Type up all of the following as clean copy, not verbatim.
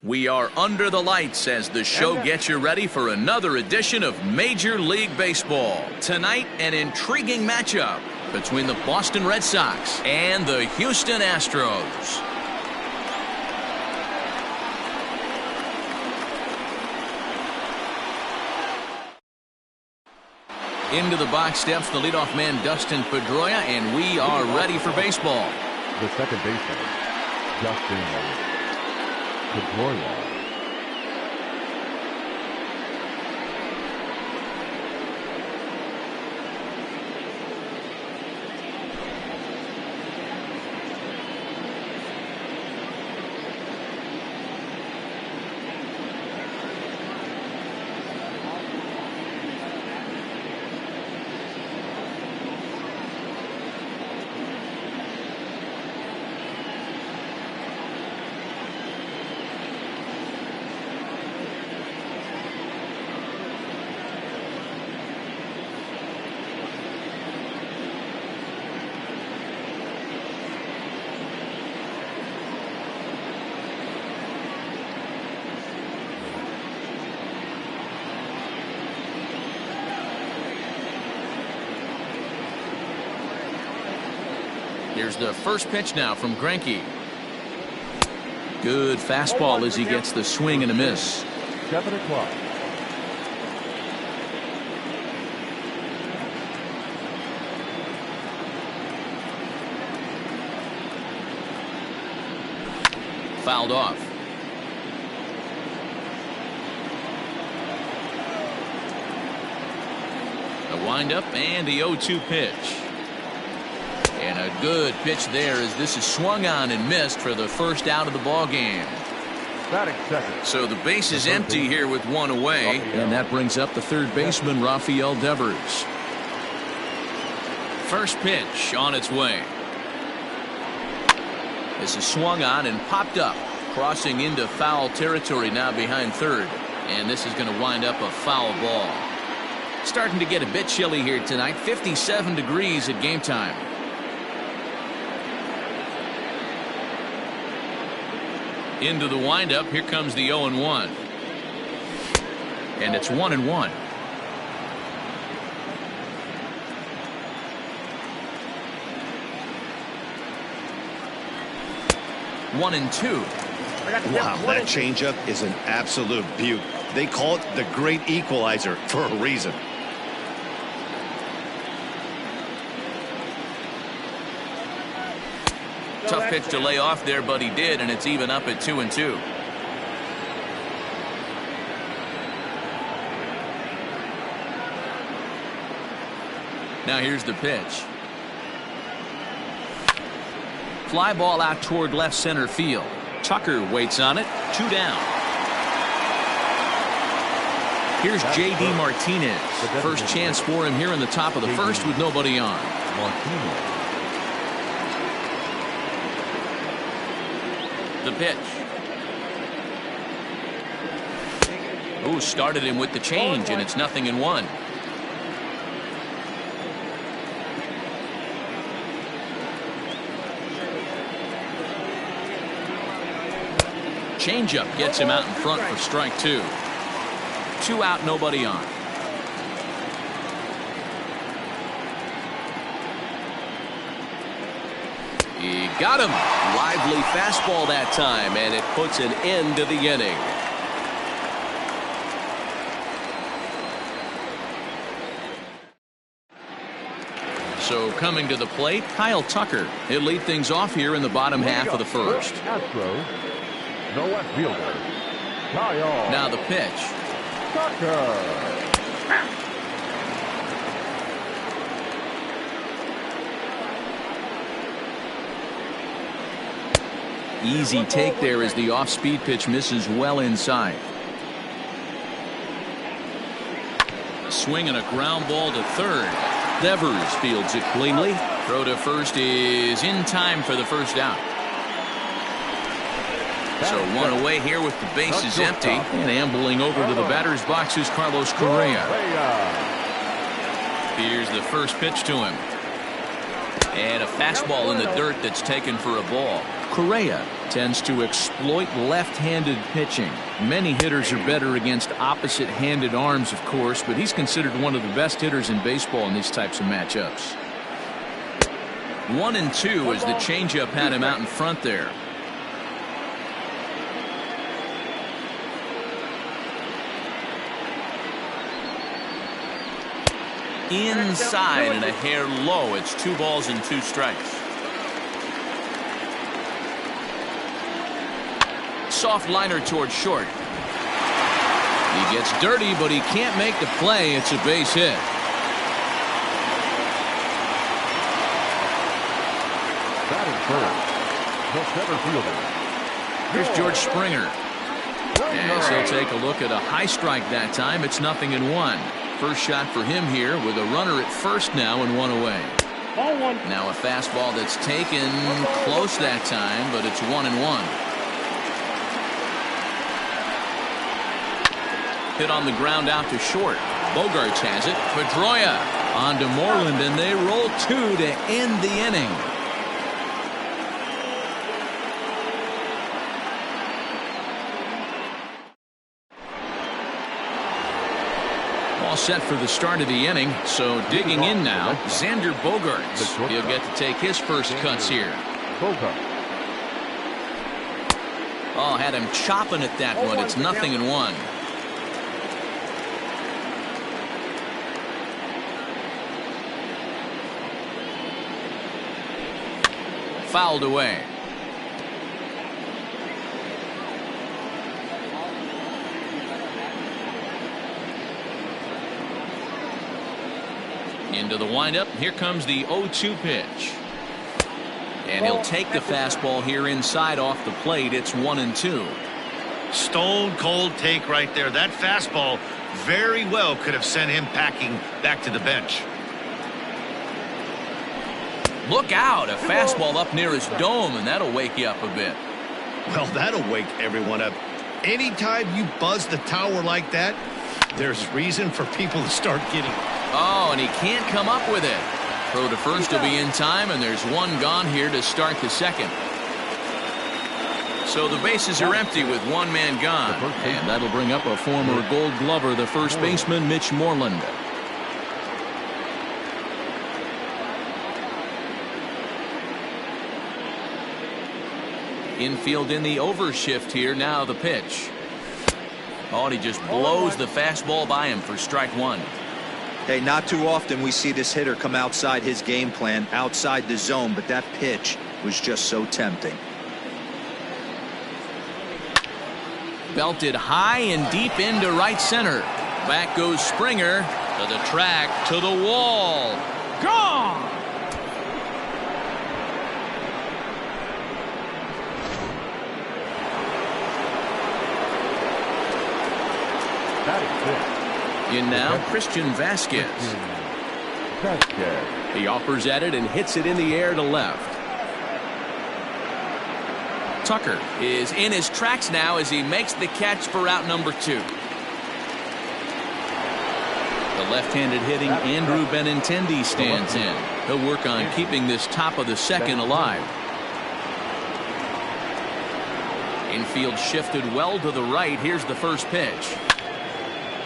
We are under the lights as the show gets you ready for another edition of Major League Baseball. Tonight, an intriguing matchup between the Boston Red Sox and the Houston Astros. Into the box steps the leadoff man, Dustin Pedroia, and we are ready for baseball. The second baseman, Dustin Pedroia. Here's the first pitch now from Greinke. Good fastball as he gets the swing and a miss. 7 o'clock. Fouled off. A windup and the 0-2 pitch. And a good pitch there as this is swung on and missed for the first out of the ball game. So the base is empty here with one away, and that brings up the third baseman, Rafael Devers. First pitch on its way. This is swung on and popped up, crossing into foul territory now behind third, and this is going to wind up a foul ball. Starting to get a bit chilly here tonight, 57 degrees at game time. Into the windup, here comes the 0-1. And it's 1-1. One and two. Wow, that changeup is an absolute beaut. They call it the great equalizer for a reason. Tough pitch to lay off there, but he did, and it's even up at 2-2. Now here's the pitch. Fly ball out toward left center field. Tucker waits on it. 2 down. Here's J.D. Martinez. First chance for him here in the top of the first with nobody on. Martinez. The pitch. Ooh, started him with the change, and it's 0-1. Changeup gets him out in front for strike 2. 2 out, nobody on. He got him. Lively fastball that time, and it puts an end to the inning. So coming to the plate, Kyle Tucker. He'll lead things off here in the bottom half of the first. Astros, no left fielder, Kyle. Now the pitch. Tucker. Easy take there as the off-speed pitch misses well inside. A swing and a ground ball to third. Devers fields it cleanly. Throw to first is in time for the first out. So one away here with the bases empty. And ambling over to the batter's box is Carlos Correa. Here's the first pitch to him. And a fastball in the dirt that's taken for a ball. Correa tends to exploit left-handed pitching. Many hitters are better against opposite-handed arms, of course, but he's considered one of the best hitters in baseball in these types of matchups. 1-2 as the changeup had him out in front there. Inside and a hair low. It's 2 balls and 2 strikes. Soft liner towards short. He gets dirty, but he can't make the play. It's a base hit. Batting first, the center fielder. Here's George Springer. As he'll take a look at a high strike that time. It's 0-1. First shot for him here with a runner at first now and 1 away. Now a fastball that's taken close that time, but it's 1-1. Hit on the ground out to short. Bogarts has it. Pedroia on to Moreland, and they roll 2 to end the inning. All set for the start of the inning. So digging in now, Xander Bogarts. He'll get to take his first cuts here. Oh, had him chopping at that one. It's 0-1. Fouled away. Into the windup. Here comes the 0-2 pitch. And he'll take the fastball here inside off the plate. It's 1-2. Stone cold take right there. That fastball very well could have sent him packing back to the bench. Look out. A fastball up near his dome, and that'll wake you up a bit. Well, that'll wake everyone up. Anytime you buzz the tower like that, there's reason for people to start getting. Oh, and he can't come up with it. Throw to first will be in time, and there's 1 gone here to start the second. So the bases are empty with 1 man gone. And that'll bring up a former Gold Glover, the first baseman, Mitch Moreland. Infield in the overshift here. Now the pitch. Oh, and he just blows the fastball by him for strike 1. Hey, not too often we see this hitter come outside his game plan, outside the zone, but that pitch was just so tempting. Belted high and deep into right center. Back goes Springer to the track, to the wall. Gone! In now, Christian Vasquez. He offers at it and hits it in the air to left. Tucker is in his tracks now as he makes the catch for out number 2. The left-handed hitting Andrew Benintendi stands in. He'll work on keeping this top of the second alive. Infield shifted well to the right. Here's the first pitch.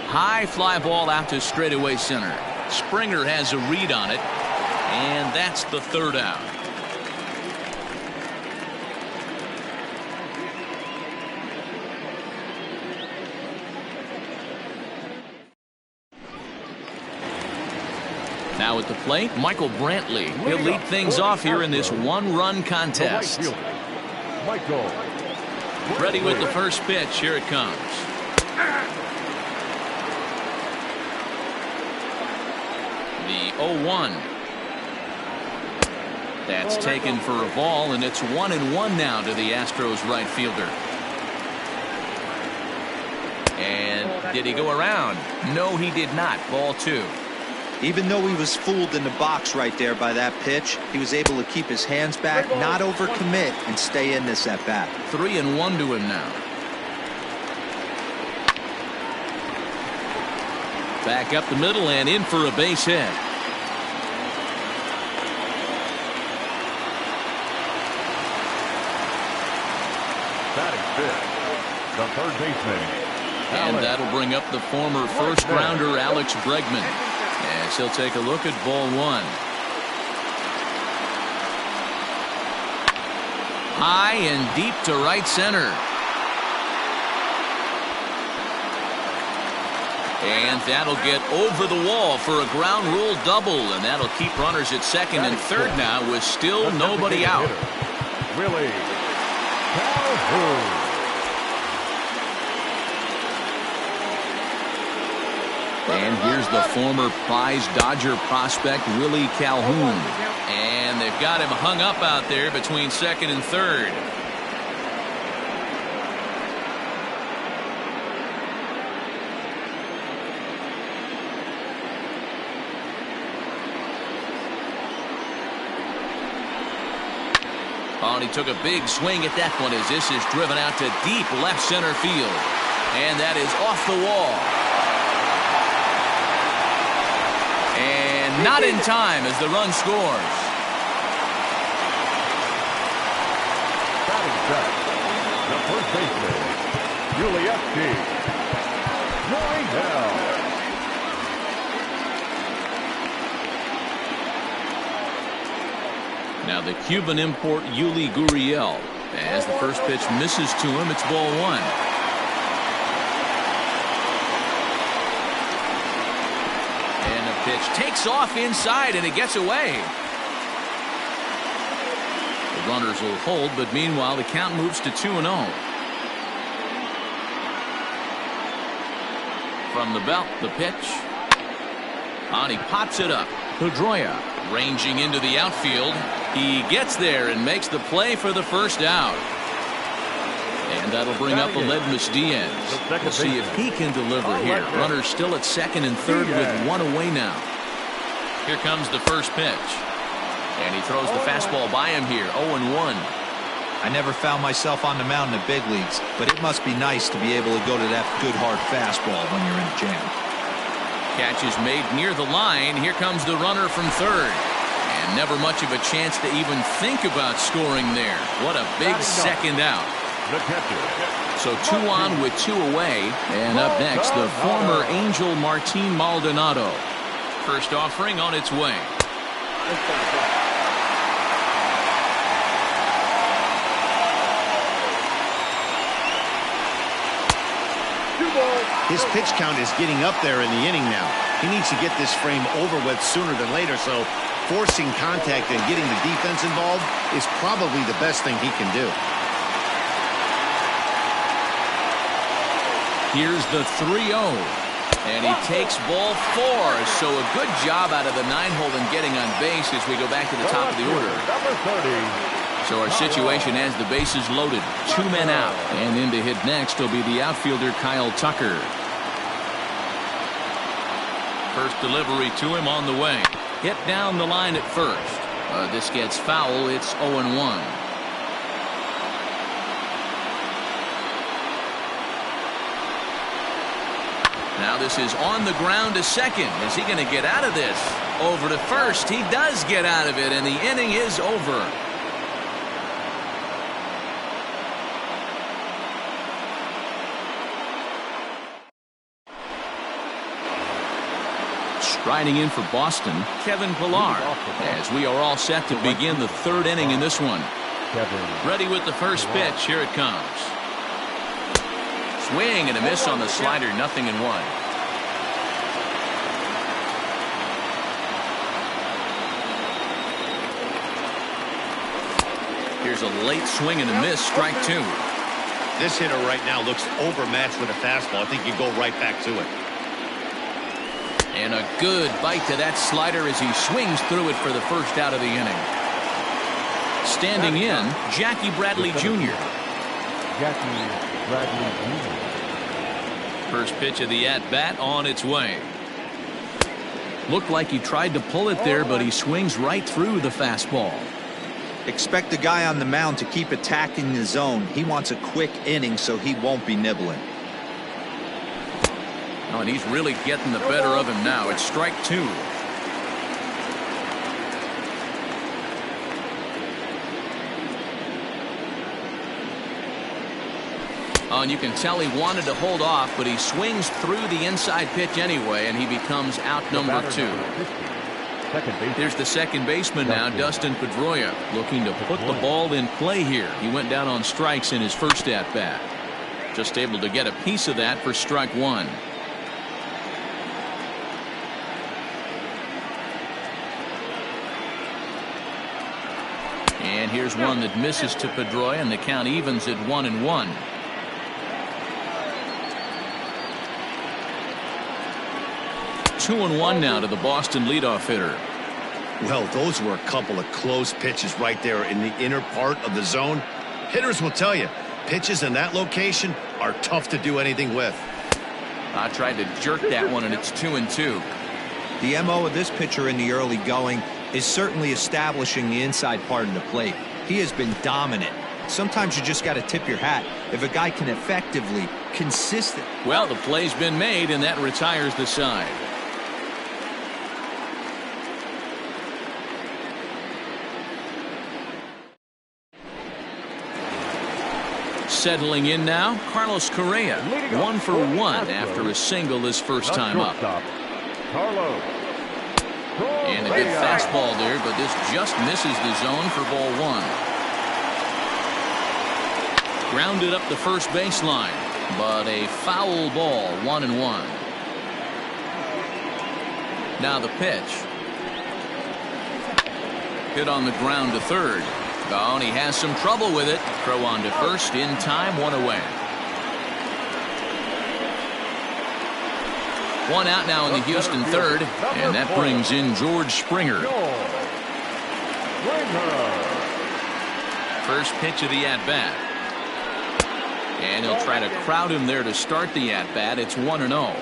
High fly ball out to straightaway center. Springer has a read on it, and that's the 3rd out. Now at the plate, Michael Brantley. He'll lead things off here in this 1-run contest. Ready with the first pitch. Here it comes. The 0-1. That's taken for a ball, and it's 1-1 now to the Astros right fielder. And did he go around? No, he did not. Ball 2. Even though he was fooled in the box right there by that pitch, he was able to keep his hands back, not overcommit, and stay in this at bat. 3-1 to him now. Back up the middle and in for a base hit. pitch. The third baseman. And that'll bring up the former first-rounder Alex Bregman. As he'll take a look at ball one. High and deep to right center. And that'll get over the wall for a ground rule double. And that'll keep runners at second and third now with still nobody out. Willie Calhoun. And here's the former prize Dodger prospect, Willie Calhoun. And they've got him hung up out there between second and third. Oh, and he took a big swing at that one as this is driven out to deep left center field. And that is off the wall. And not in time as the run scores. Batting second, the first baseman, Yuli Down. Now the Cuban import Yuli Gurriel. As the first pitch misses to him, it's ball one. And the pitch takes off inside and it gets away. The runners will hold, but meanwhile the count moves to 2-0. From the belt, the pitch. And he pops it up. Pedroia ranging into the outfield. He gets there and makes the play for the first out. And that'll bring up Aledmus Diaz. We'll see if he can deliver here. Runners still at second and third with one away now. Here comes the first pitch. And he throws the fastball by him here. 0-1. I never found myself on the mound in the big leagues, but it must be nice to be able to go to that good hard fastball when you're in a jam. Catch is made near the line. Here comes the runner from third. And never much of a chance to even think about scoring there. What a big second out. So 2 on with 2 away. And up next, the former Angel Martin Maldonado. First offering on its way. His pitch count is getting up there in the inning now. He needs to get this frame over with sooner than later, so forcing contact and getting the defense involved is probably the best thing he can do. Here's the 3-0. And he takes ball 4. So a good job out of the 9-hole in getting on base as we go back to the top of the order. So our situation has the bases loaded. 2 men out. And in to hit next will be the outfielder Kyle Tucker. First delivery to him on the way. Hit down the line at first. This gets foul. It's 0-1. Now this is on the ground to second. Is he going to get out of this? Over to first. He does get out of it, and the inning is over. Riding in for Boston, Kevin Pillar, as we are all set to begin the 3rd inning in this one. Ready with the first pitch. Here it comes. Swing and a miss on the slider. 0-1. Here's a late swing and a miss. Strike 2. This hitter right now looks overmatched with a fastball. I think you go right back to it. And a good bite to that slider as he swings through it for the first out of the inning. Standing in, Jackie Bradley Jr. First pitch of the at-bat on its way. Looked like he tried to pull it there, but he swings right through the fastball. Expect the guy on the mound to keep attacking the zone. He wants a quick inning, so he won't be nibbling. Oh, and he's really getting the better of him now. It's strike 2. Oh, and you can tell he wanted to hold off, but he swings through the inside pitch anyway, and he becomes out number 2. Here's the second baseman now, Dustin Pedroia, looking to put the ball in play here. He went down on strikes in his first at-bat. Just able to get a piece of that for strike 1. And here's one that misses to Pedroia, and the count evens at 1-1. Two and one now to the Boston leadoff hitter. Well, those were a couple of close pitches right there in the inner part of the zone. Hitters will tell you, pitches in that location are tough to do anything with. I tried to jerk that one, and it's 2-2. The MO of this pitcher in the early going is certainly establishing the inside part of the plate. He has been dominant. Sometimes you just got to tip your hat if a guy can effectively, consistent. Well, the play's been made, and that retires the side. Settling in now, Carlos Correa, 1 for 1 after a single his first time up. And a good fastball there, but this just misses the zone for ball 1. Grounded up the first baseline, but a foul ball, 1-1. Now the pitch. Hit on the ground to third. Oh, and he has some trouble with it. Throw on to first in time, 1 away. 1 out now in the Houston third, and that brings in George Springer. First pitch of the at-bat. And he'll try to crowd him there to start the at-bat. It's 1-0.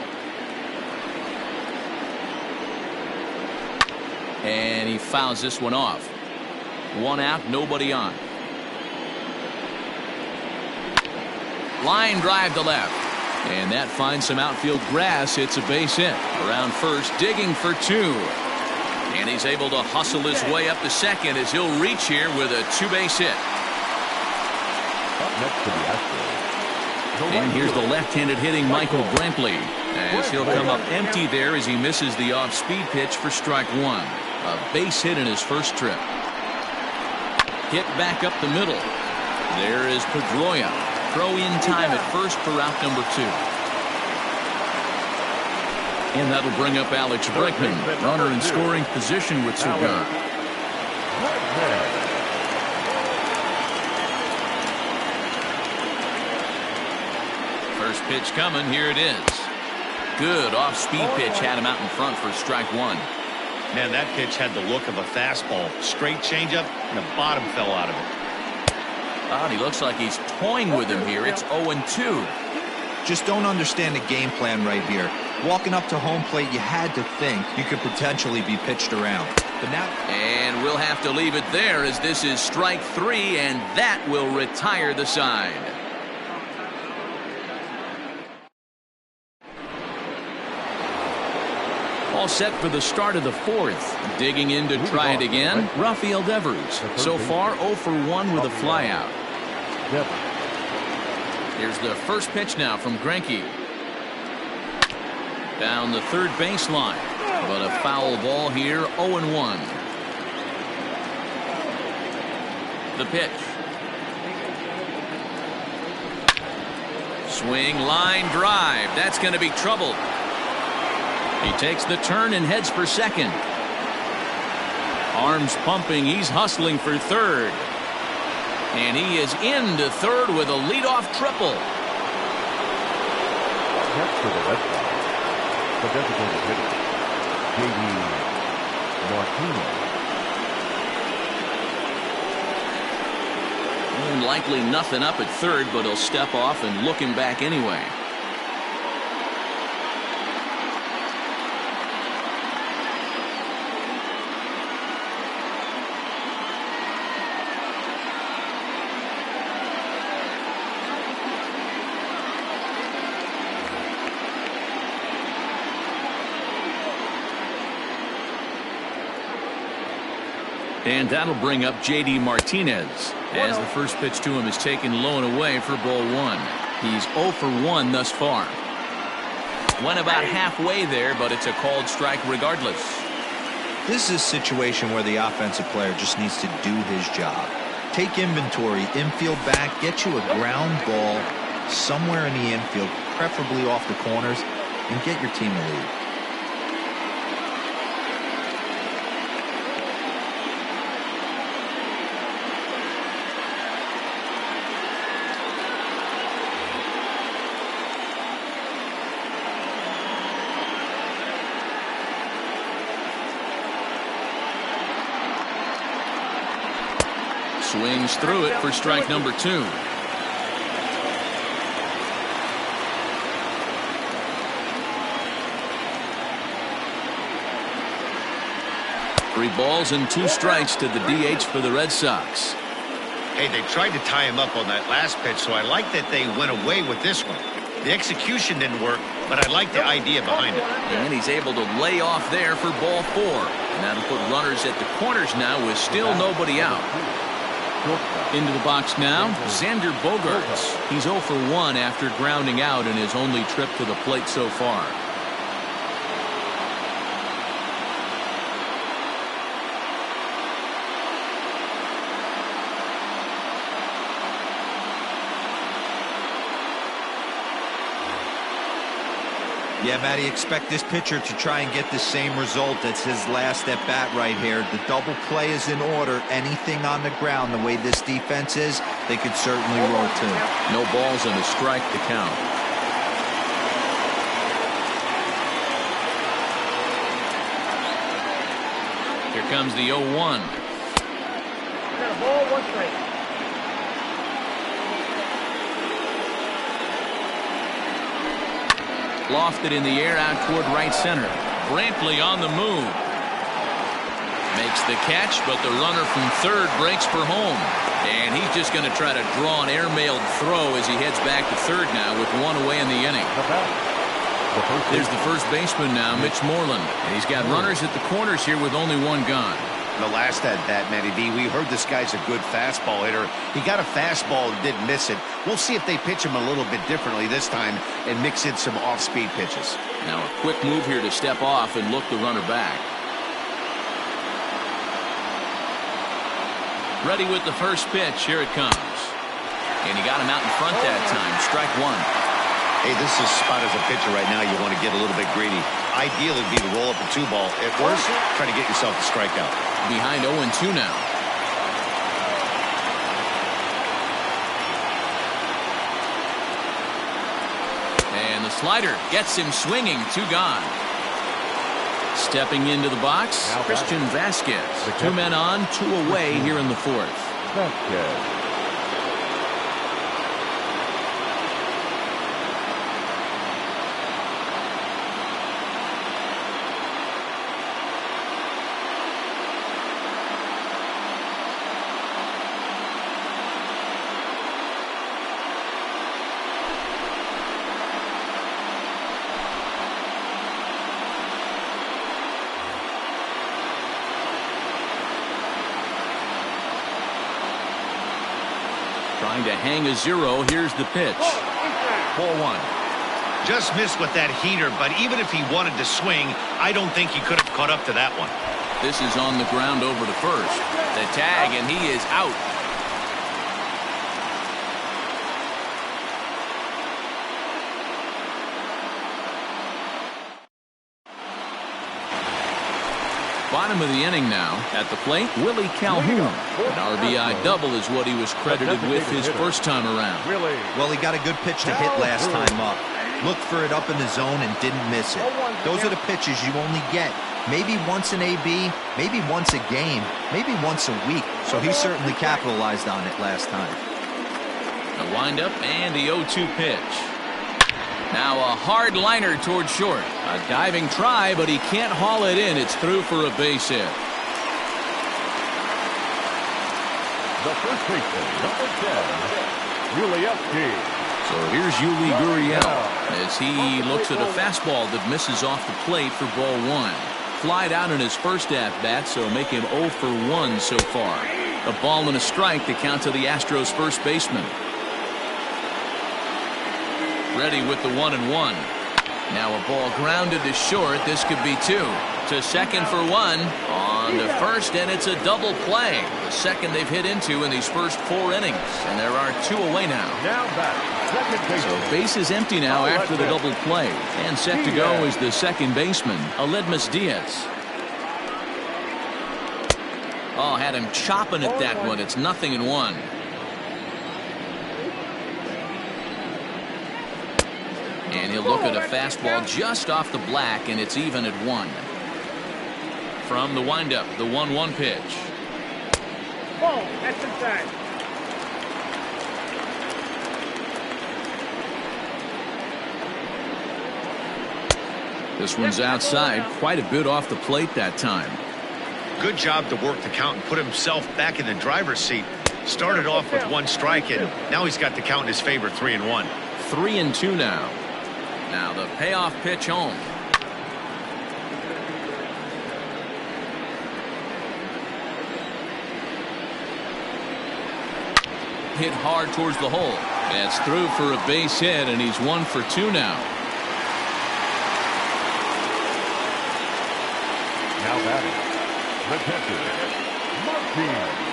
And he fouls this one off. 1 out, nobody on. Line drive to left. And that finds some outfield grass. It's a base hit. Around first, digging for 2. And he's able to hustle his way up to second as he'll reach here with a 2-base hit. And here's the left-handed hitting Michael Brantley, as he'll come up empty there as he misses the off-speed pitch for strike 1. A base hit in his first trip. Hit back up the middle. There is Pedroia. Throw in time at first for out number 2. And that'll bring up Alex Bregman, runner in scoring position with 2 gone. First pitch coming. Here it is. Good off-speed pitch. Had him out in front for strike 1. Man, that pitch had the look of a fastball. Straight changeup, and the bottom fell out of it. Oh, and he looks like he's toying with him here. It's 0-2. Just don't understand the game plan right here. Walking up to home plate, you had to think you could potentially be pitched around. But now, and we'll have to leave it there as this is strike 3, and that will retire the side. All set for the start of the 4th. Digging in to try it again, Rafael Devers. So far 0 for 1 with a flyout. Here's the first pitch now from Greinke. Down the third baseline, but a foul ball here, 0-1. The pitch. Swing, line drive. That's going to be trouble. He takes the turn and heads for second. Arms pumping. He's hustling for third. And he is into third with a leadoff triple. Next for the Red Sox, the designated hitter, J.D. Martinez. Likely nothing up at third, but he'll step off and look him back anyway. And that'll bring up J.D. Martinez as the first pitch to him is taken low and away for ball 1. He's 0 for 1 thus far. Went about halfway there, but it's a called strike regardless. This is a situation where the offensive player just needs to do his job. Take inventory, infield back, get you a ground ball somewhere in the infield, preferably off the corners, and get your team a lead. Swings through it for strike number 2. 3 balls and 2 strikes to the DH for the Red Sox. Hey, they tried to tie him up on that last pitch, so I like that they went away with this one. The execution didn't work, but I like the idea behind it. And he's able to lay off there for ball 4. And that'll put runners at the corners now with still nobody out. Into the box now, Xander Bogaerts. He's 0 for 1 after grounding out in his only trip to the plate so far. Yeah, Matty, expect this pitcher to try and get the same result. That's his last at bat right here. The double play is in order. Anything on the ground, the way this defense is, they could certainly roll too. No balls and a strike to count. Here comes the 0-1. Got a ball, 1 strike. Lofted in the air out toward right center. Brantley on the move. Makes the catch, but the runner from third breaks for home. And he's just going to try to draw an airmailed throw as he heads back to third now with 1 away in the inning. There's the first baseman now, Mitch Moreland. And he's got runners at the corners here with only 1 gone. The last at bat, Matty B, we heard this guy's a good fastball hitter. He got a fastball and didn't miss it. We'll see if they pitch him a little bit differently this time and mix in some off-speed pitches. Now a quick move here to step off and look the runner back. Ready with the first pitch. Here it comes. And he got him out in front that time. Strike 1. Hey, this is a spot as a pitcher right now. You want to get a little bit greedy. Ideal would be to roll up a 2 ball. At worst, try to get yourself a strikeout. Behind 0-2 now. And the slider gets him swinging. 2 gone. Stepping into the box, Christian Vasquez. 2 men on, 2 away here in the 4th. Vasquez. Trying to hang a 0. Here's the pitch. Ball 1. Just missed with that heater, but even if he wanted to swing, I don't think he could have caught up to that one. This is on the ground over to first. The tag, and he is out. Bottom of the inning now. At the plate, Willie Calhoun. An RBI double is what he was credited with his first time around. Well, he got a good pitch to hit last time up. Looked for it up in the zone and didn't miss it. Those are the pitches you only get maybe once in AB, maybe once a game, maybe once a week. So he certainly capitalized on it last time. A windup and the 0-2 pitch. Now a hard liner toward short. A diving try, but he can't haul it in. It's through for a base hit. The first baseman, number 10, Yuli. So here's Yuli Gurriel as he looks at a fastball that misses off the plate for ball 1. Flied out in his first at-bat, so make him 0 for 1 so far. A ball and a strike to count to the Astros first baseman. Ready with the 1-1. Now a ball grounded to short. This could be 2. To second for 1. On to first, and it's a double play. The second they've hit into in these first 4 innings. And there are 2 away now. Now back. Second base. So base is empty now after the double play. And set to go is the second baseman, Aledmus Diaz. Oh, had him chopping at that one. It's 0-1. And he'll look at a fastball just off the black, and it's even at 1. From the windup, the 1-1 pitch. Ball, that's inside. This one's outside, quite a bit off the plate that time. Good job to work the count and put himself back in the driver's seat. Started off with 1 strike, and now he's got the count in his favor, 3-1. 3-2 now. Now the payoff pitch home. Hit hard towards the hole. That's through for a base hit, and he's 1 for 2 now. Now batting, the catcher, Martin.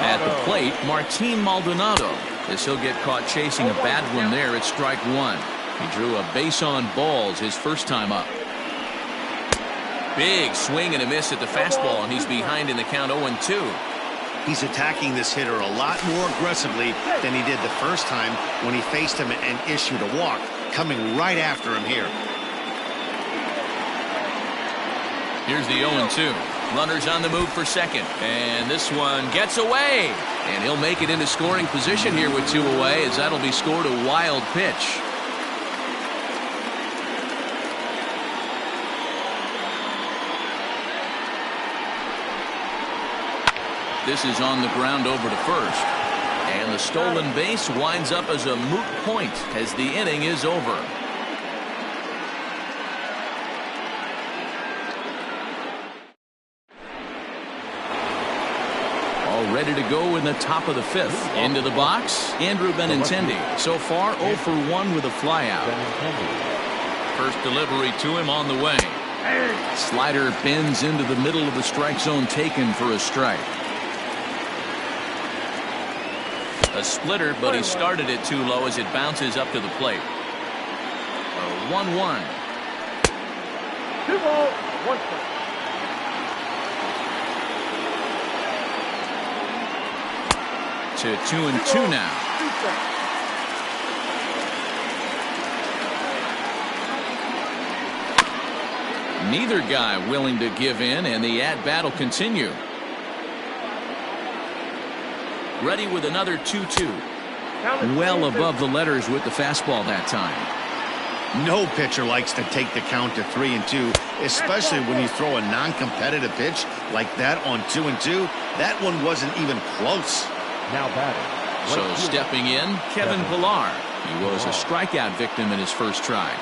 At the plate, Martin Maldonado, as he'll get caught chasing a bad one there at strike 1. He drew a base on balls his first time up. Big swing and a miss at the fastball, and he's behind in the count 0-2. He's attacking this hitter a lot more aggressively than he did the first time when he faced him and issued a walk, coming right after him here. Here's the 0-2. Runners on the move for second. And this one gets away. And he'll make it into scoring position here with 2 away, as that'll be scored a wild pitch. This is on the ground over to first. And the stolen base winds up as a moot point as the inning is over. All ready to go in the top of the 5th. Into the box, Andrew Benintendi. So far 0 for 1 with a flyout. First delivery to him on the way. Slider bends into the middle of the strike zone, taken for a strike. A splitter, but he started it too low as it bounces up to the plate. A 1-1. 2 balls, 1 strike. To 2-2 now. Neither guy willing to give in, and the at-bat will continue. Ready with another 2-2. Well above the letters with the fastball that time. No pitcher likes to take the count to 3-2, especially when you throw a non-competitive pitch like that on 2-2. That one wasn't even close. Now batting. So stepping in, Kevin Pillar. He was a strikeout victim in his first try.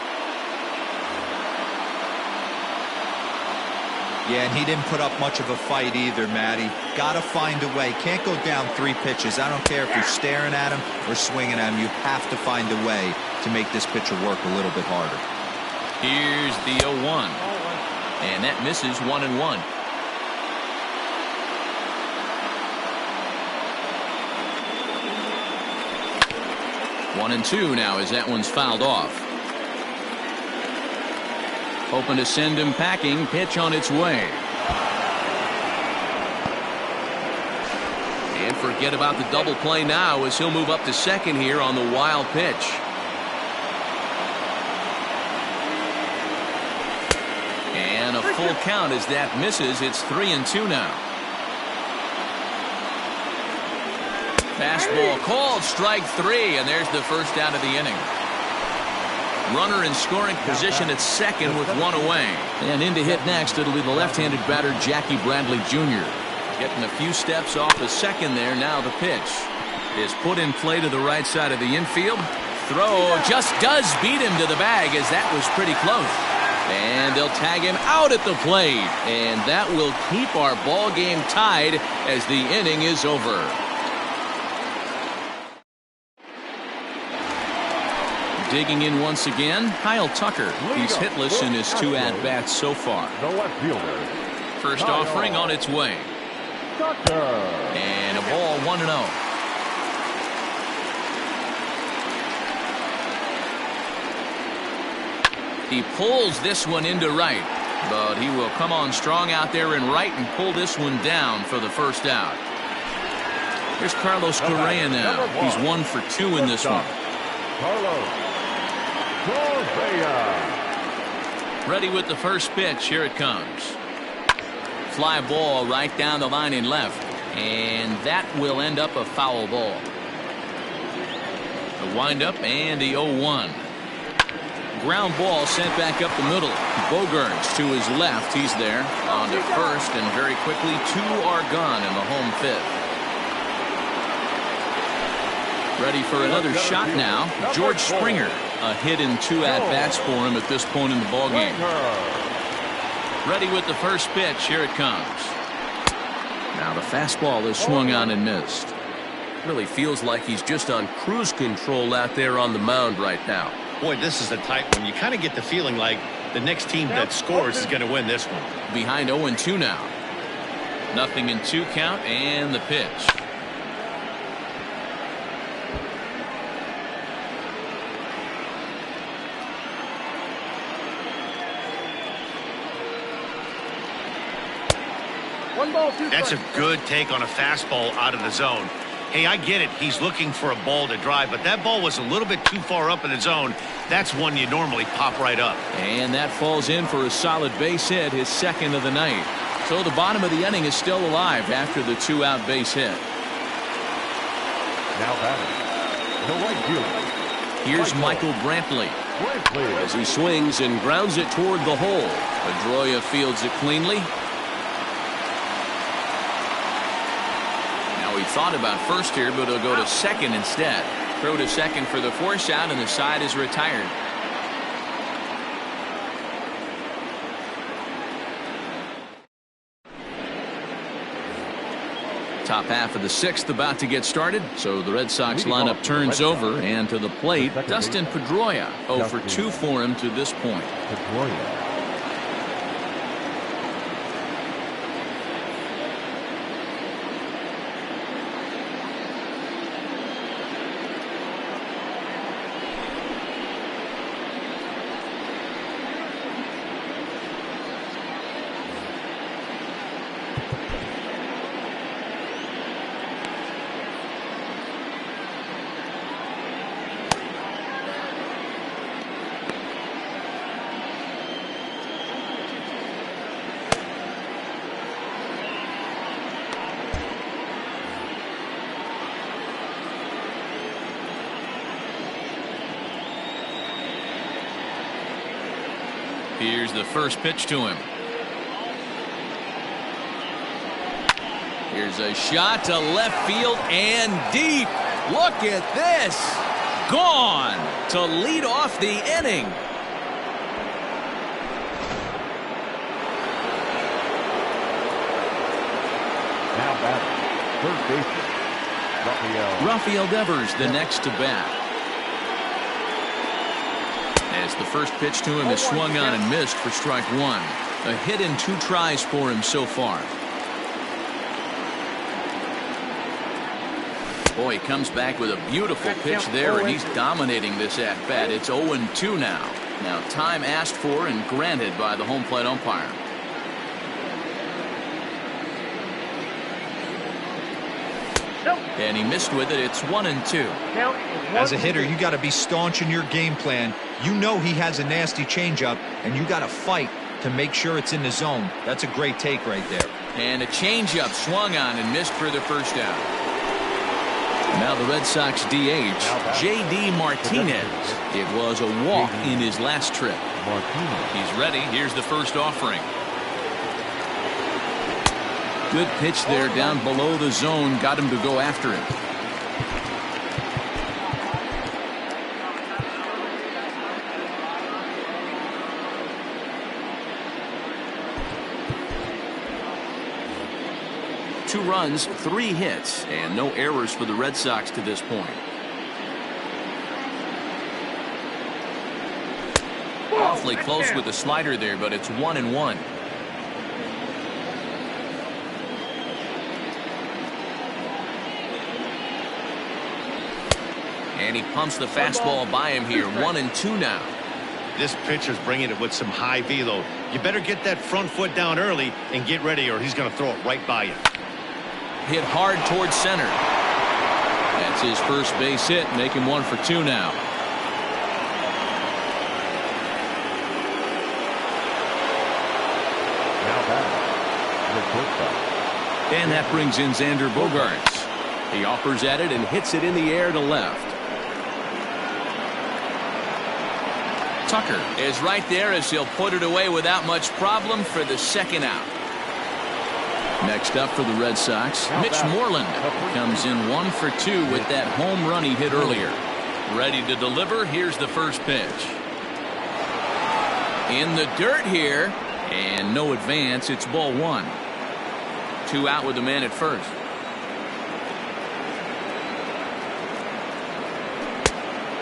Yeah, and he didn't put up much of a fight either, Matty. Got to find a way. Can't go down 3 pitches. I don't care if you're staring at him or swinging at him. You have to find a way to make this pitcher work a little bit harder. Here's the 0-1. And that misses 1-1. One and 2 now as that one's fouled off. Hoping to send him packing. Pitch on its way. And forget about the double play now as he'll move up to second here on the wild pitch. And a full count as that misses. It's 3-2 now. Fastball called, strike 3, and there's the first out of the inning. Runner in scoring position at second with 1 away. And in to hit next, it'll be the left-handed batter Jackie Bradley Jr. Getting a few steps off the second there. Now the pitch is put in play to the right side of the infield. Throw just does beat him to the bag, as that was pretty close. And they'll tag him out at the plate. And that will keep our ball game tied as the inning is over. Digging in once again, Kyle Tucker. He's hitless in his 2 at-bats so far. The left fielder. First offering on its way. And a ball 1-0. He pulls this one into right, but he will come on strong out there in right and pull this one down for the first out. Here's Carlos Correa now. He's 1 for 2 in this one. Carlos Correa. Ready with the first pitch. Here it comes. Fly ball right down the line in left, and that will end up a foul ball. The windup and the 0-1. Ground ball sent back up the middle. Bogarts to his left. He's there on to first, and very quickly 2 are gone in the home fifth. Ready for another shot now. George Springer. A hit in 2 at-bats for him at this point in the ballgame. Ready with the first pitch. Here it comes. Now the fastball is swung on and missed. Really feels like he's just on cruise control out there on the mound right now. Boy, this is a tight one. You kind of get the feeling like the next team that scores is going to win this one. Behind 0-2 now. 0-2 count and the pitch. That's a good take on a fastball out of the zone. Hey, I get it. He's looking for a ball to drive, but that ball was a little bit too far up in the zone. That's one you normally pop right up. And that falls in for a solid base hit, his second of the night. So the bottom of the inning is still alive after the 2-out base hit. Now batting, the right fielder. Here's Michael Brantley. As he swings and grounds it toward the hole. Pedroia fields it cleanly. He thought about first here, but he'll go to second instead. Throw to second for the force out, and the side is retired. Top half of the 6th about to get started, so the Red Sox lineup turns over, and to the plate, Dustin Pedroia. 0 for 2 for him to this point. Pedroia. Here's the first pitch to him. Here's a shot to left field and deep. Look at this. Gone to lead off the inning. Now batting, third baseman, Rafael Devers, the next to bat. As the first pitch to him is swung on and missed for strike 1. A hit in 2 tries for him so far. Boy, he comes back with a beautiful pitch there, and he's dominating this at-bat. It's 0-2 now. Now, time asked for and granted by the home plate umpire. And he missed with it. It's 1-2. As a hitter, you got to be staunch in your game plan. You know he has a nasty changeup, and you got to fight to make sure it's in the zone. That's a great take right there. And a changeup swung on and missed for the first out. Now the Red Sox DH, J.D. Martinez. It was a walk in his last trip. He's ready. Here's the first offering. Good pitch there down below the zone. Got him to go after it. Two runs, 3 hits, and no errors for the Red Sox to this point. awfully close with the slider there, but it's 1-1. And he pumps the fastball by him here. 1-2 now. This pitcher's bringing it with some high velo. You better get that front foot down early and get ready, or he's going to throw it right by you. Hit hard towards center. That's his first base hit, make him 1 for 2 now. Now batting, the shortstop. And that brings in Xander Bogaerts. He offers at it and hits it in the air to left. Tucker is right there as he'll put it away without much problem for the second out. Next up for the Red Sox, Mitch Moreland comes in 1 for 2 with that home run he hit earlier. Ready to deliver. Here's the first pitch. In the dirt here, and no advance. It's ball 1. 2 out with the man at first.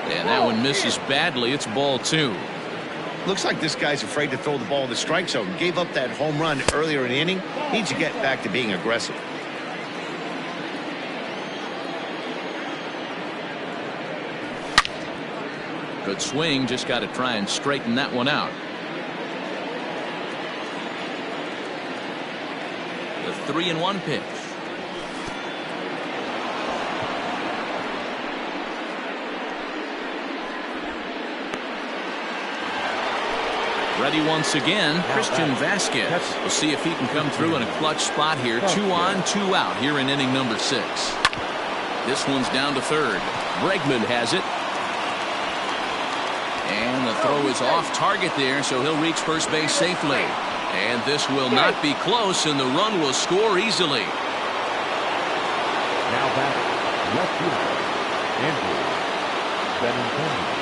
And that one misses badly. It's ball 2. Looks like this guy's afraid to throw the ball in the strike zone. Gave up that home run earlier in the inning. Needs to get back to being aggressive. Good swing. Just got to try and straighten that one out. The 3-1 pitch. Ready once again, Christian Vasquez. We'll see if he can come through in a clutch spot here. 2 on, 2 out here in inning number 6. This one's down to third. Bregman has it. And the throw is off target there, so he'll reach first base safely. And this will not be close, and the run will score easily. Now batting, left fielder, Andrew Benintendi.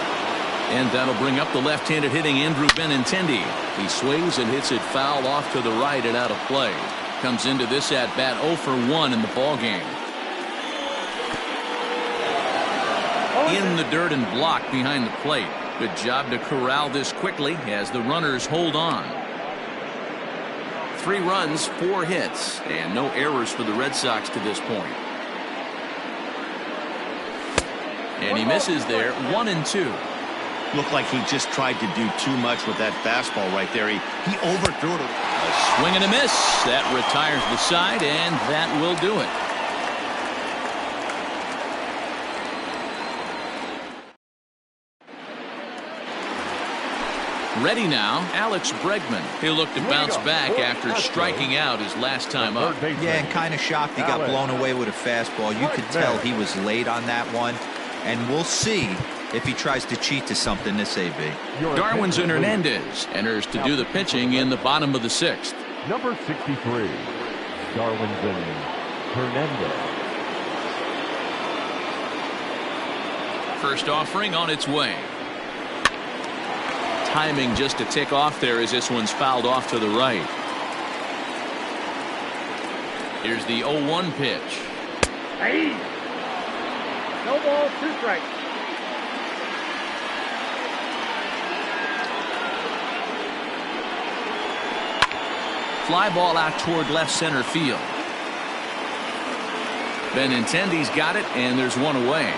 And that'll bring up the left-handed hitting Andrew Benintendi. He swings and hits it foul off to the right and out of play. Comes into this at-bat 0 for 1 in the ballgame. In the dirt and blocked behind the plate. Good job to corral this quickly as the runners hold on. 3 runs, 4 hits, and no errors for the Red Sox to this point. And he misses there. 1-2. Looked like he just tried to do too much with that fastball right there. He overthrew it. A swing and a miss. That retires the side, and that will do it. Ready now, Alex Bregman. He'll look to bounce back after striking out his last time up. Yeah, and kind of shocked he got blown away with a fastball. You could tell he was late on that one, and we'll see if he tries to cheat to something this AB. Darwinzon Hernandez enters to do the pitching in the bottom of the 6th. Number 63, Darwinzon Hernandez. First offering on its way. Timing just a tick off there as this one's fouled off to the right. Here's the 0-1 pitch. Hey. No ball, 2 strikes. Fly ball out toward left center field. Benintendi's got it, and there's one away.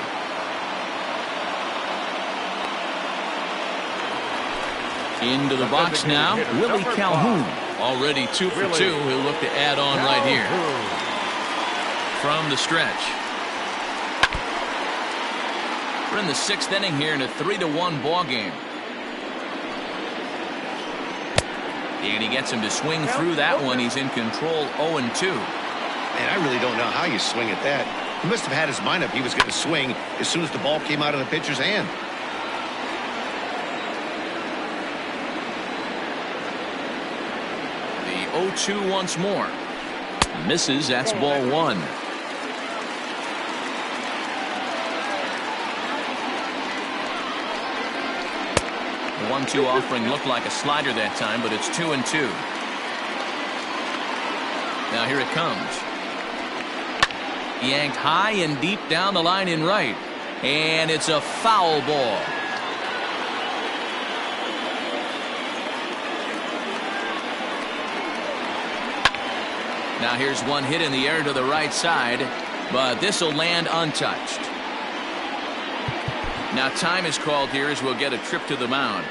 Into the box now, Willie Calhoun. Already 2 for 2. He'll look to add on right here. From the stretch. We're in the 6th inning here in a 3-1 ball game. And he gets him to swing through that one. He's in control 0-2. And I really don't know how you swing at that. He must have had his mind up he was going to swing as soon as the ball came out of the pitcher's hand. The 0-2 once more. Misses. That's ball 1. The 1-2 offering looked like a slider that time, but it's 2-2. Now here it comes. Yanked high and deep down the line in right. And it's a foul ball. Now here's one hit in the air to the right side, but this will land untouched. Now time is called here as we'll get a trip to the mound.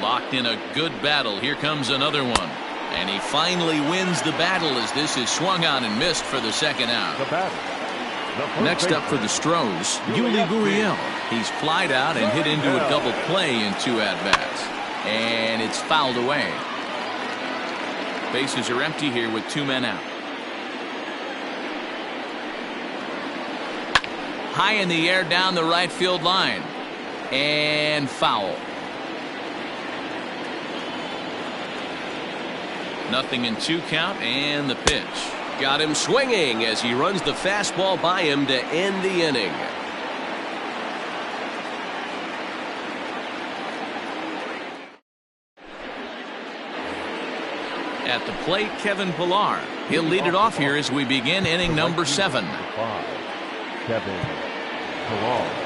Locked in a good battle. Here comes another one. And he finally wins the battle as this is swung on and missed for the second out. Next up for the Stros, Yuli Gurriel. He's flied out and hit into a double play in 2 at-bats. And it's fouled away. Bases are empty here with 2 men out. High in the air down the right field line. And foul. Nothing in 2 count, and the pitch. Got him swinging as he runs the fastball by him to end the inning. At the plate, Kevin Pillar. He'll lead it off here as we begin inning number 7. Kevin Pillar.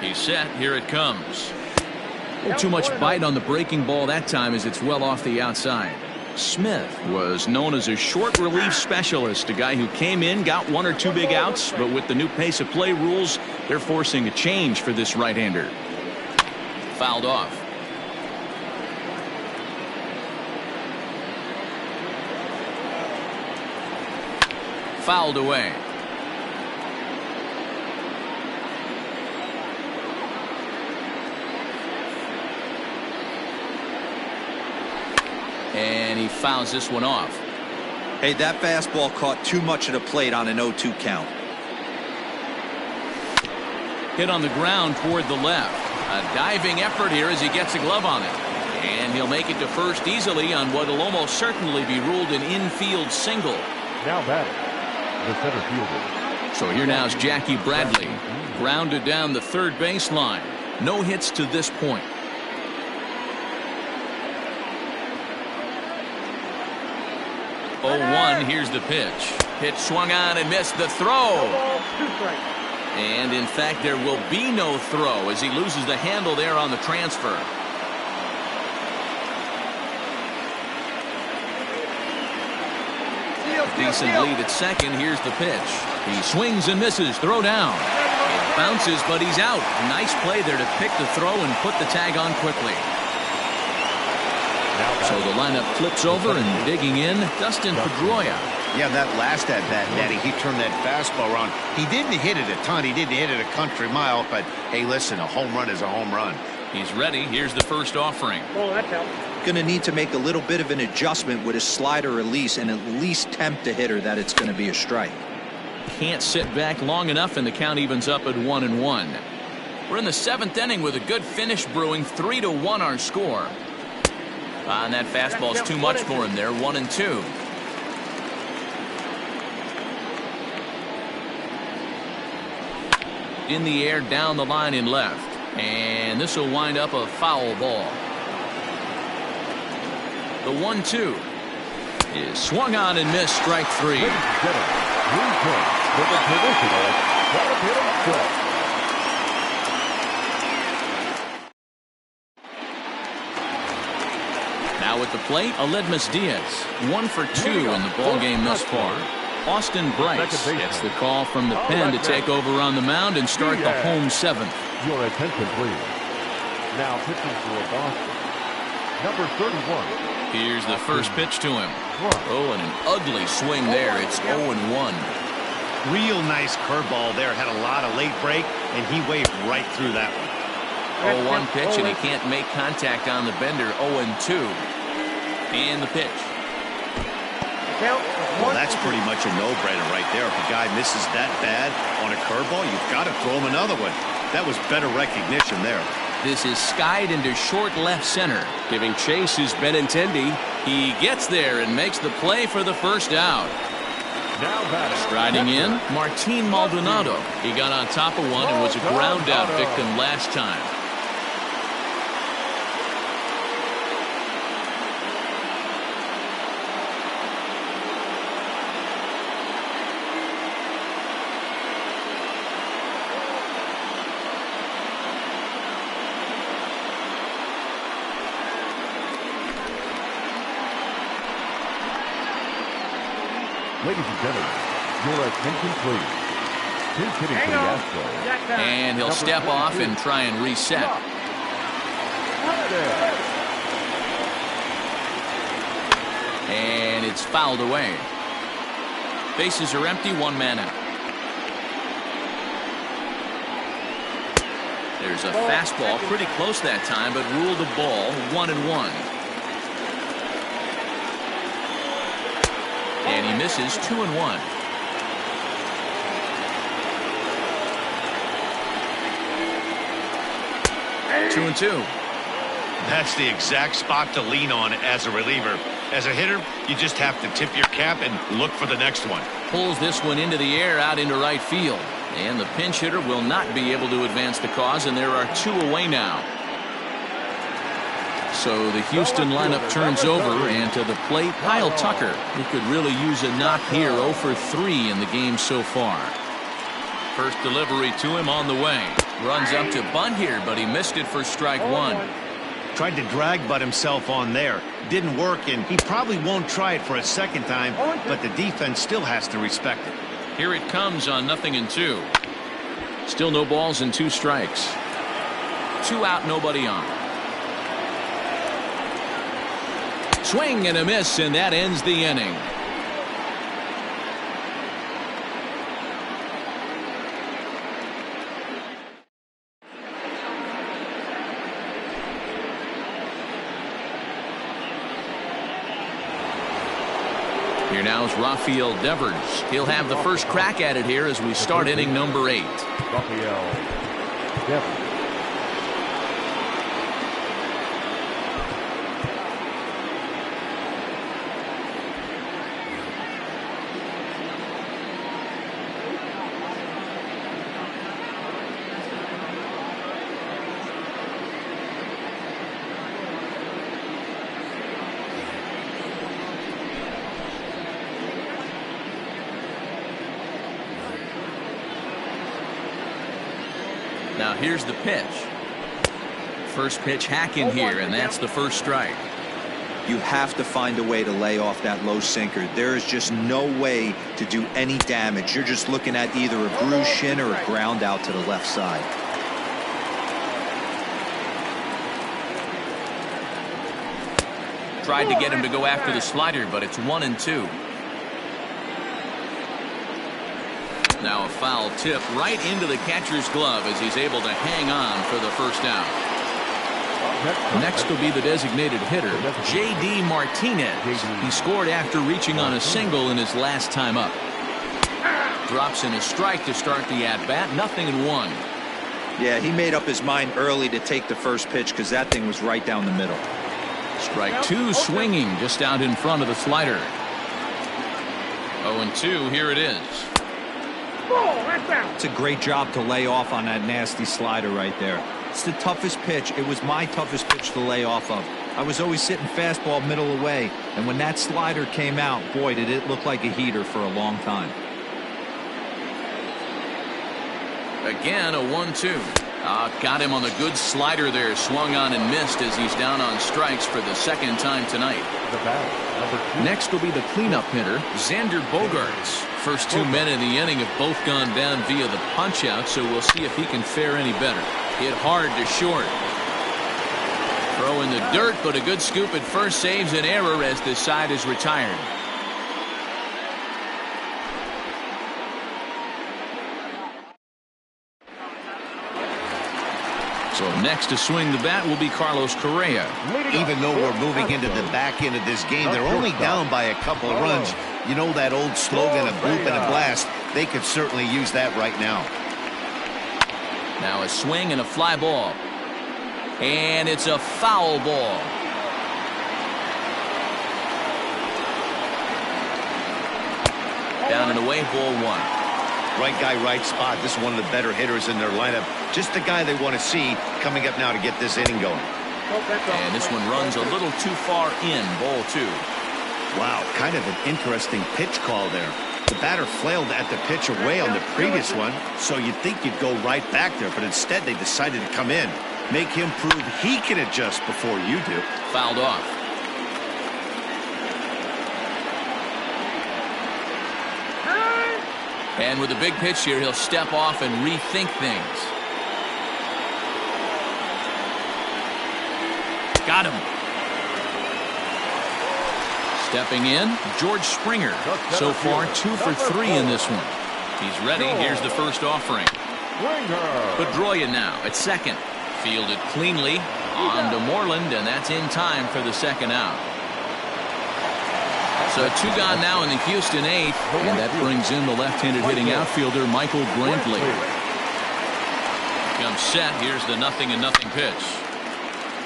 He's set. Here it comes. Too much bite on the breaking ball that time as it's well off the outside. Smith was known as a short relief specialist, a guy who came in, got 1 or 2 big outs, but with the new pace of play rules, they're forcing a change for this right-hander. Fouled off. Fouled away. And he fouls this one off. Hey, that fastball caught too much of the plate on an 0-2 count. Hit on the ground toward the left. A diving effort here as he gets a glove on it. And he'll make it to first easily on what will almost certainly be ruled an infield single. Now batting, the center fielder. So here now is Jackie Bradley. Grounded down the third baseline. No hits to this point. 0-1. Here's the pitch. Pitch swung on and missed the throw. And in fact, there will be no throw as he loses the handle there on the transfer. Decent lead at second. Here's the pitch. He swings and misses. Throw down. It bounces, but he's out. Nice play there to pick the throw and put the tag on quickly. So the lineup flips over and digging in, Dustin Pedroia. Yeah, that last at-bat, Daddy, he turned that fastball around. He didn't hit it a ton. He didn't hit it a country mile. But, hey, listen, a home run is a home run. He's ready. Here's the first offering. Oh, that helps. Going to need to make a little bit of an adjustment with his slider release and at least tempt the hitter that it's going to be a strike. Can't sit back long enough, and the count evens up at 1-1. We're in the 7th inning with a good finish brewing. 3-1 our score. And that fastball's too much for him there. 1-2. In the air down the line in left. And this will wind up a foul ball. The 1-2 is swung on and missed. Strike 3. Now at the plate, Aledmus Diaz. 1 for 2 in the ballgame thus far. Austin Bryce gets the call from the pen to take over on the mound and start the home 7th. Your attention, please. Now pitching for Boston, number 31. Here's the first pitch to him. Oh, and an ugly swing there. It's 0-1. Real nice curveball there. Had a lot of late break, and he waved right through that one. 0-1 pitch, and he can't make contact on the bender. 0-2. And the pitch. Well, that's pretty much a no-brainer right there. If a guy misses that bad on a curveball, you've got to throw him another one. That was better recognition there. This is skied into short left center. Giving chase is Benintendi. He gets there and makes the play for the first out. Striding in, Martin Maldonado. He got on top of one and was a ground out victim last time. Ladies and gentlemen, your attention please. Who's hitting for the Astros? And he'll step off and try and reset. And it's fouled away. Bases are empty, one man out. There's a fastball pretty close that time, but ruled a ball, 1-1. And he misses 2-1. Two and two. That's the exact spot to lean on as a reliever. As a hitter, you just have to tip your cap and look for the next one. Pulls this one into the air out into right field. And the pinch hitter will not be able to advance the cause, and there are two away now. So the Houston lineup turns over, and to the plate, Kyle Tucker, who could really use a knock here. 0 for 3 in the game so far. First delivery to him on the way. Runs up to bunt here, but he missed it for strike one. Tried to drag butt himself on there. Didn't work, and he probably won't try it for a second time, but the defense still has to respect it. Here it comes on 0-2. Still no balls and 2 strikes. 2 out, nobody on. Swing and a miss, and that ends the inning. Here now is Rafael Devers. He'll have the first crack at it here as we start inning number 8. Rafael Devers. Now here's the pitch. First pitch hack in here, and that's the first strike. You have to find a way to lay off that low sinker. There is just no way to do any damage. You're just looking at either a bruised shin or a ground out to the left side. Tried to get him to go after the slider, but it's 1-2. Now a foul tip right into the catcher's glove as he's able to hang on for the first out. Next will be the designated hitter, J.D. Martinez. He scored after reaching on a single in his last time up. Drops in a strike to start the at-bat, 0-1. Yeah, he made up his mind early to take the first pitch because that thing was right down the middle. Strike 2 swinging just out in front of the slider. 0-2, here it is. It's a great job to lay off on that nasty slider right there. It's the toughest pitch. It was my toughest pitch to lay off of. I was always sitting fastball middle away, and when that slider came out, boy, did it look like a heater for a long time. Again, a 1-2. Got him on the good slider there. Swung on and missed as he's down on strikes for the second time tonight. Next will be the cleanup hitter, Xander Bogaerts. First 2 men in the inning have both gone down via the punch-out, so we'll see if he can fare any better. Hit hard to short. Throw in the dirt, but a good scoop at first saves an error as the side is retired. So next to swing the bat will be Carlos Correa. Even though we're moving into the back end of this game, they're only down by a couple of runs. You know that old slogan, a bloop and a blast. They could certainly use that right now. Now a swing and a fly ball. And it's a foul ball. Down and away, ball one. Right guy, right spot. This is one of the better hitters in their lineup. Just the guy they want to see coming up now to get this inning going. And this one runs a little too far in, ball two. Wow, kind of an interesting pitch call there. The batter flailed at the pitch away on the previous one, so you'd think you'd go right back there, but instead they decided to come in. Make him prove he can adjust before you do. Fouled off. And with a big pitch here, he'll step off and rethink things. Got him. Stepping in, George Springer. So far, 2 for 3 in this one. He's ready. Here's the first offering. Pedroia now at second. Fielded cleanly on to Moreland, and that's in time for the second out. So 2 gone now in the Houston 8th, and that brings in the left-handed hitting outfielder Michael Brantley. Comes set. Here's the 0-0 pitch.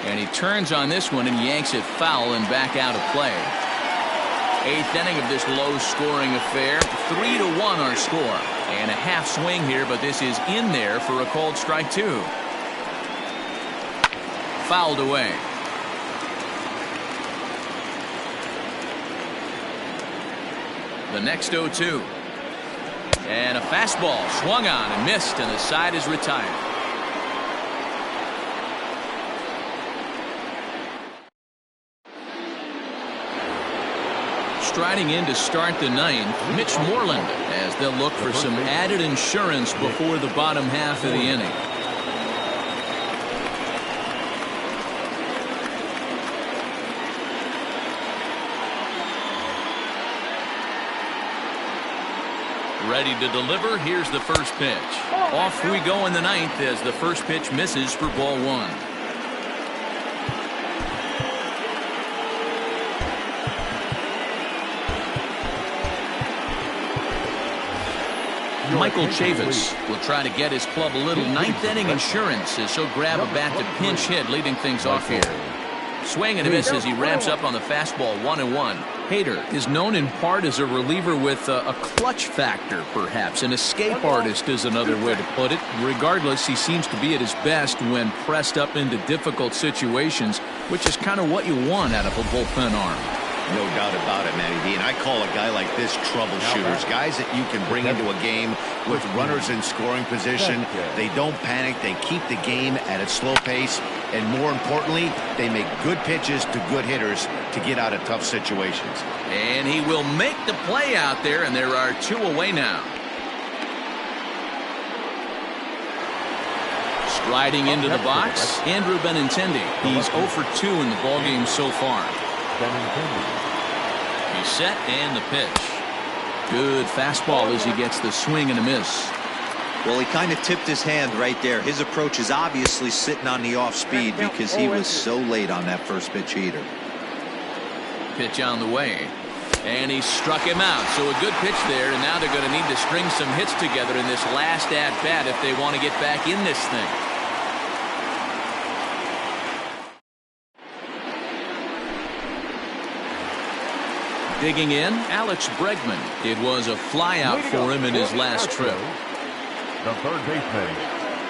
And he turns on this one and yanks it foul and back out of play. 8th inning of this low-scoring affair. 3-1 our score. And a half swing here, but this is in there for a called strike 2. Fouled away. The next 0-2. And a fastball swung on and missed, and the side is retired. Striding in to start the 9th, Mitch Moreland, as they'll look for some added insurance before the bottom half of the inning. Ready to deliver. Here's the first pitch. Off we go in the 9th as the first pitch misses for ball 1. Michael Chavis will try to get his club a little 9th inning insurance as he'll grab a bat to pinch hit, leading things off here. Swing and a miss as he ramps up on the fastball. 1-1. Hader is known in part as a reliever with a clutch factor, perhaps. An escape artist is another way to put it. Regardless, he seems to be at his best when pressed up into difficult situations, which is kind of what you want out of a bullpen arm. No doubt about it, Matty D. And I call a guy like this troubleshooters. Guys that you can bring into a game with runners in scoring position. They don't panic. They keep the game at a slow pace. And more importantly, they make good pitches to good hitters to get out of tough situations. And he will make the play out there, and there are 2 away now. Striding into the box, Andrew Benintendi. He's 0 for 2 in the ballgame so far. He's set and the pitch. Good fastball as he gets the swing and a miss. Well, he kind of tipped his hand right there. His approach is obviously sitting on the off speed because he was so late on that first pitch heater. Pitch on the way. And he struck him out. So a good pitch there, and now they're going to need to string some hits together in this last at-bat if they want to get back in this thing. Digging in, Alex Bregman. It was a flyout for him in his last trip. The third baseman,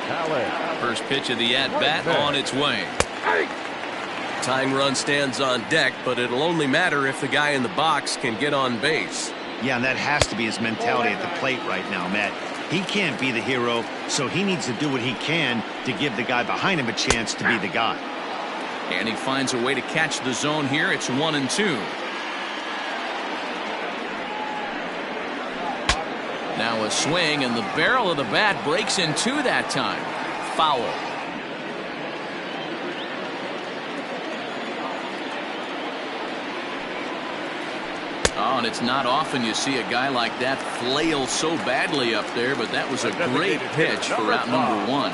Alex. First pitch of the at-bat on its way. Tying run stands on deck, but it'll only matter if the guy in the box can get on base. Yeah, and that has to be his mentality at the plate right now, Matt. He can't be the hero, so he needs to do what he can to give the guy behind him a chance to be the guy. And he finds a way to catch the zone here. It's 1-2. Now a swing, and the barrel of the bat breaks in 2 that time. Foul. Oh, and it's not often you see a guy like that flail so badly up there, but that was a great pitch for out number 1.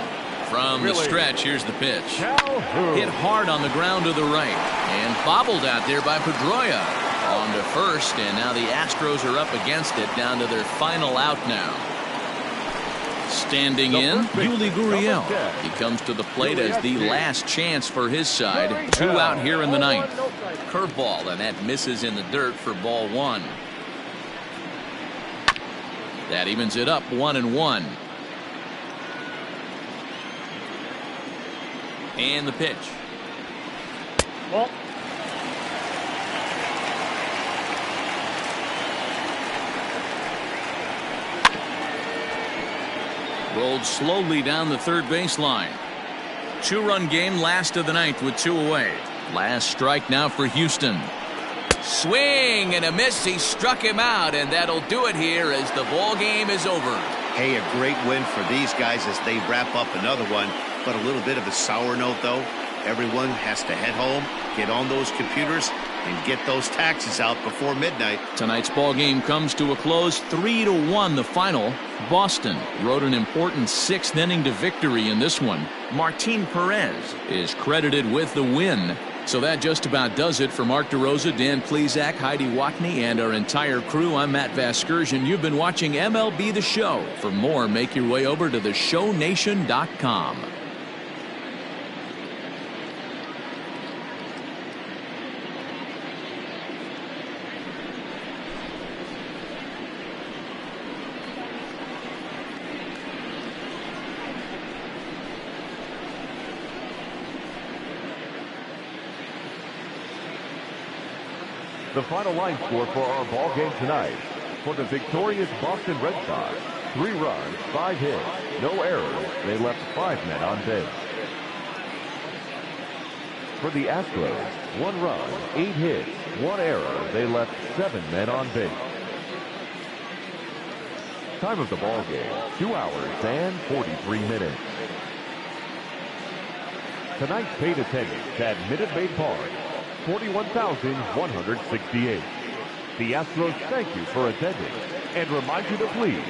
From the stretch, here's the pitch. Hit hard on the ground to the right. And bobbled out there by Pedroia. On to first, and now the Astros are up against it, down to their final out now. Standing in, Yuli Gurriel. He comes to the plate as the last chance for his side. 2 out here in the ninth. Curveball, and that misses in the dirt for ball 1. That evens it up 1-1. And the pitch. Well. Rolled slowly down the third baseline. 2-run game, last of the ninth with 2 away. Last strike now for Houston. Swing and a miss. He struck him out, and that'll do it here as the ball game is over. Hey, a great win for these guys as they wrap up another one. But a little bit of a sour note, though. Everyone has to head home, get on those computers, and get those taxes out before midnight. Tonight's ball game comes to a close, 3-1 the final. Boston rode an important 6th inning to victory in this one. Martin Perez is credited with the win. So that just about does it for Mark DeRosa, Dan Plesac, Heidi Watney, and our entire crew. I'm Matt Vasgersian. You've been watching MLB The Show. For more, make your way over to theshownation.com. The final line score for our ball game tonight. For the victorious Boston Red Sox, 3 runs, 5 hits, no errors. They left 5 men on base. For the Astros, 1 run, 8 hits, 1 error. They left 7 men on base. Time of the ball game, 2 hours and 43 minutes. Tonight's paid attendance at Minute Maid Park, 41,168. The Astros thank you for attending and remind you to please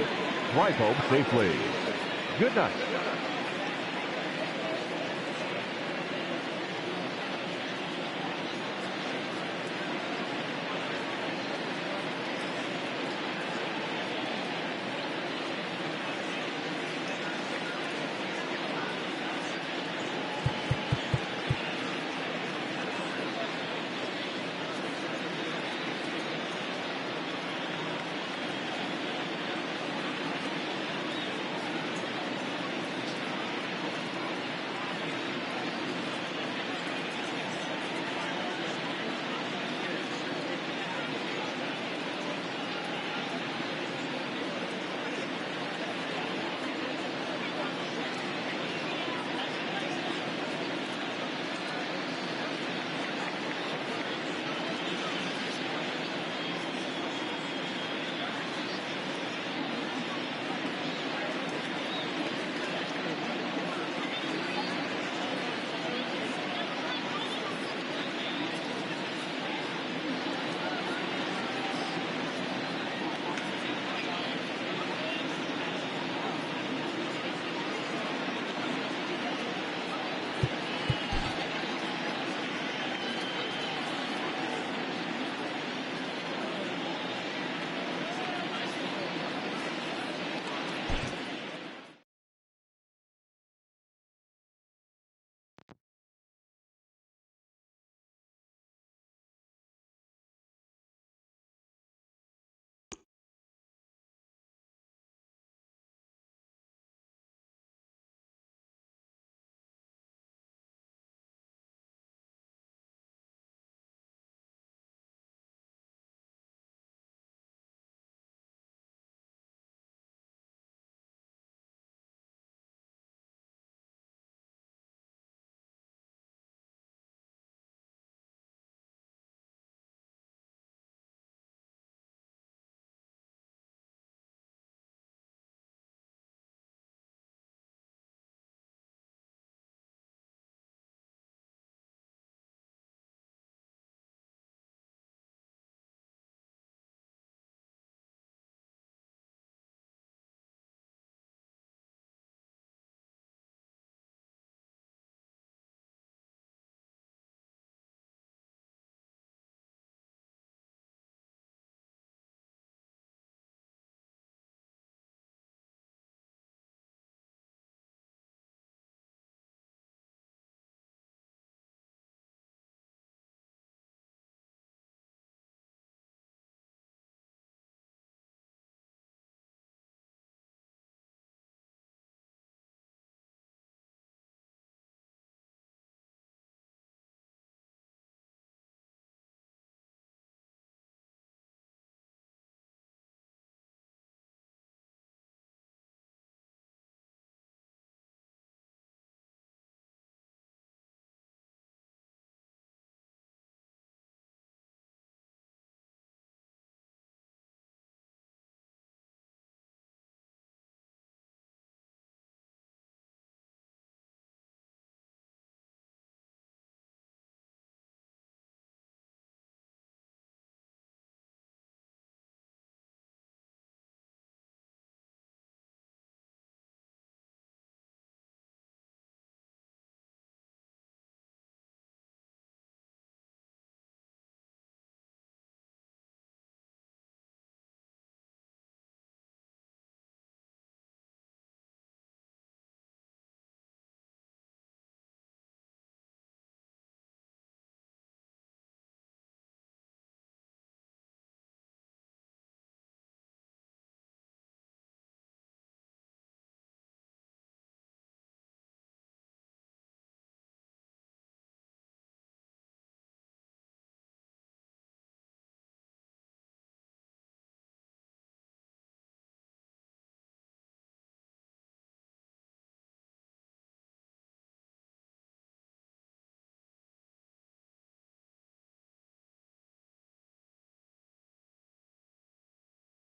drive home safely. Good night.